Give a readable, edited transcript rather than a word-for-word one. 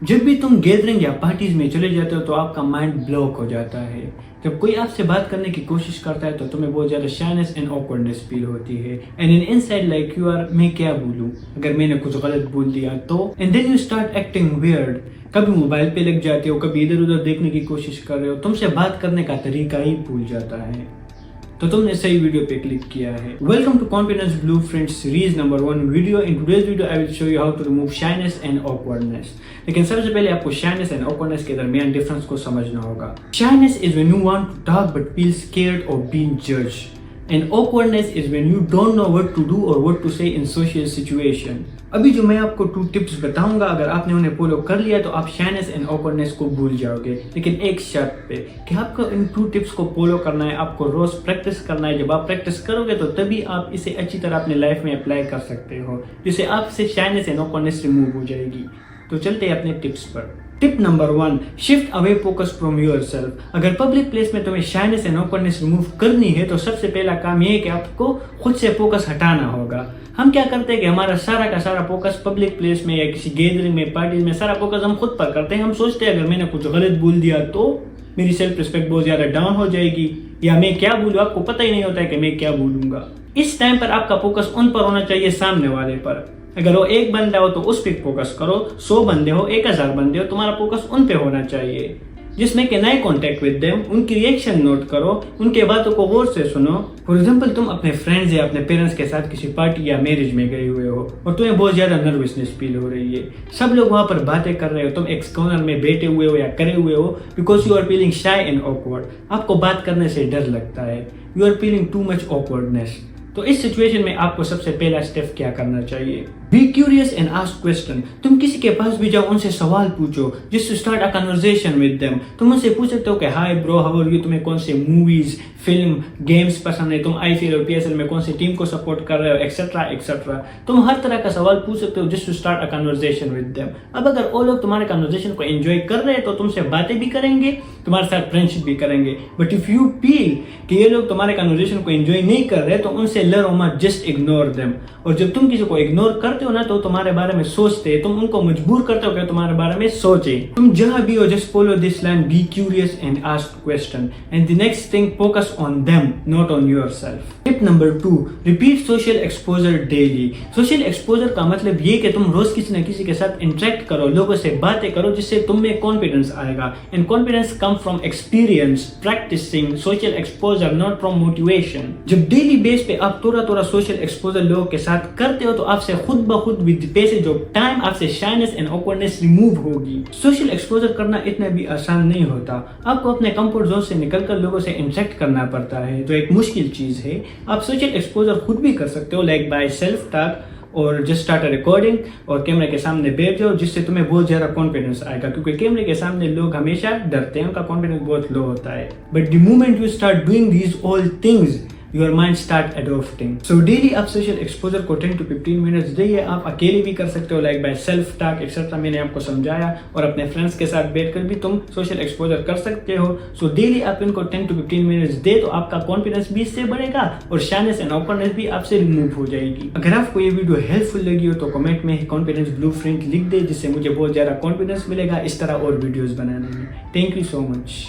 जब भी तुम गैदरिंग या पार्टीज में चले जाते हो तो आपका माइंड ब्लॉक हो जाता है। जब कोई आपसे बात करने की कोशिश करता है तो तुम्हें बहुत ज़्यादा शाइनेस एंड ऑकवर्डनेस फील होती है and in inside like you are मैं क्या बोलूँ अगर मैंने कुछ गलत बोल दिया तो, and then you start acting weird. कभी मोबाइल पे लग जाते हो, कभी इधर उधर देखने की कोशिश कर रहे हो, तुमसे बात करने का तरीका ही भूल जाता है। तो तुमने सही वीडियो पे क्लिक किया है। Welcome to confidence blueprint series number 1 video. In today's video I will show you how to remove shyness and awkwardness. लेकिन सबसे पहले आपको शाइनेस एंड ऑकवर्डनेस के दरमियान डिफरेंस को समझना होगा। Shyness is when you want to talk but feel scared of being judged, and awkwardness is when you don't know what to do और what to say in social situation. अभी जो मैं आपको 2 टिप्स बताऊंगा, अगर आपने उन्हें फॉलो कर लिया तो आप शाइनेस एंड ऑकवर्डनेस को भूल जाओगे, लेकिन एक शर्त पे कि आपको इन 2 टिप्स को फॉलो करना है, आपको रोज प्रैक्टिस करना है। जब आप प्रैक्टिस करोगे तो तभी आप इसे अच्छी तरह अपने लाइफ में अप्लाई कर सकते हो, जिससे आपसे शाइनेस एंड ऑकवर्डनेस रिमूव हो जाएगी। तो चलते हैं अपने टिप्स पर। Tip number 1, shift away focus from yourself. अगर पब्लिक प्लेस में तुम्हें शाइनेस एंड ऑकवर्डनेस रिमूव करनी है तो सबसे पहला काम यह है कि आपको खुद से फोकस हटाना होगा। हम क्या करते हैं कि हमारा सारा का सारा फोकस पब्लिक प्लेस में या किसी गैदरिंग में, पार्टी में, सारा फोकस हम खुद पर करते हैं। हम सोचते हैं अगर मैंने कुछ गलत बोल दिया तो मेरी सेल्फ रिस्पेक्ट बहुत ज्यादा डाउन हो जाएगी, या मैं क्या बोलूँ, आपको पता ही नहीं होता है कि मैं क्या बोलूंगा। इस टाइम पर आपका फोकस उन पर होना चाहिए, सामने वाले पर। अगर वो एक बंदा हो तो उस पर फोकस करो, 100 बंदे हो, 1000 बंदे हो, तुम्हारा फोकस उन पे होना चाहिए, जिसमें कि नए कॉन्टेक्ट विद देम, उनकी रिएक्शन नोट करो, उनके बातों को गौर से सुनो। फॉर एग्जांपल, तुम अपने फ्रेंड्स या अपने पेरेंट्स के साथ किसी पार्टी या मैरिज में गए हुए हो और तुम्हें बहुत ज्यादा नर्वसनेस फील हो रही है। सब लोग वहां पर बातें कर रहे हो, तुम एक कॉर्नर में बैठे हुए हो या करे हुए हो because you are feeling shy and awkward. आपको बात करने से डर लगता है, you are feeling too much awkwardness. तो इस सिचुएशन में आपको सबसे पहला स्टेप क्या करना चाहिए? Be curious and ask question. तुम किसी के पास भी जाओ, उनसे सवाल पूछो, जिससे start a conversation with them. तुम उनसे पूछ सकते हो कि hi bro, how are you, तुम्हें कौन से मूवीज, फिल्म, गेम्स पसंद है, तुम आईपीएल और पीएसएल में कौन सी टीम को सपोर्ट कर रहे हो, एक्सेट्रा एक्सेट्रा। तुम हर तरह का सवाल पूछ सकते हो जिस to start a conversation with them. अब अगर वो लोग तुम्हारे कन्वर्सेशन को एंजॉय कर रहे हैं तो तुमसे बातें भी करेंगे, तुम्हारे साथ फ्रेंडशिप भी करेंगे। बट इफ यू फील कि ये लोग तुम्हारे कन्वर्सेशन को एंजॉय नहीं कर रहे तो उनसे लड़ो मत, जस्ट इग्नोर देम। और जब तुम किसी को इग्नोर करते हो ना तो तुम्हारे बारे में सोचते हैं, तुम उनको मजबूर करते हो कि तुम्हारे बारे में सोचे। तुम जहां भी हो just follow this line, be curious and ask question, and the next thing focus on them not on yourself. Tip number 2, repeat social exposure daily. Social exposure का मतलब ये कि तुम रोज किसी न किसी के साथ इंटरेक्ट करो, लोगों से बातें करो, जिससे तुम में कॉन्फिडेंस आएगा। And confidence come from experience, practicing social exposure, not from motivation. जब डेली बेस पे आप थोड़ा सोशल एक्सपोजर लोगों के साथ करते हो तो आपसे खुद ब खुद विद पैसेज ऑफ टाइम आपसे शाइनेस एंड ऑकवर्डनेस रिमूव होगी। सोशल एक्सपोजर करना इतना भी आसान नहीं होता। आपको अपने कंफर्ट जोन से निकलकर लोगों से इंटरेक्ट करना पड़ता है, तो एक मुश्किल चीज है। आप सोशल एक्सपोजर खुद भी कर सकते हो, लाइक बाय सेल्फ टॉक, और जस्ट स्टार्ट अ रिकॉर्डिंग और कैमरे के सामने बैठ जाओ, जिससे तुम्हें बहुत ज्यादा कॉन्फिडेंस आएगा। क्योंकि कैमरे के सामने लोग हमेशा डरते हैं, उनका कॉन्फिडेंस बहुत लो होता है। But the moment you start doing these all things, your mind start adopting. So daily आप social exposure को 10 to 15 मिनट्स देइए। आप अकेले भी कर सकते हो, like by self talk etcetera, मैंने आपको समझाया, और अपने फ्रेंड्स के साथ बैठकर भी तुम सोशल एक्सपोजर कर सकते हो। सो डेली आप इनको 10 to 15 मिनट्स दे तो आपका कॉन्फिडेंस भी इससे बढ़ेगा और शाइनेस एंड ऑकवर्डनेस भी आपसे रिमूव हो जाएगी। अगर आपको ये वीडियो हेल्पफुल लगी हो तो कमेंट में कॉन्फिडेंस ब्लूप्रिंट लिख दे, जिससे मुझे बहुत ज्यादा कॉन्फिडेंस मिलेगा इस तरह और वीडियोस बनाने में। Thank you so much.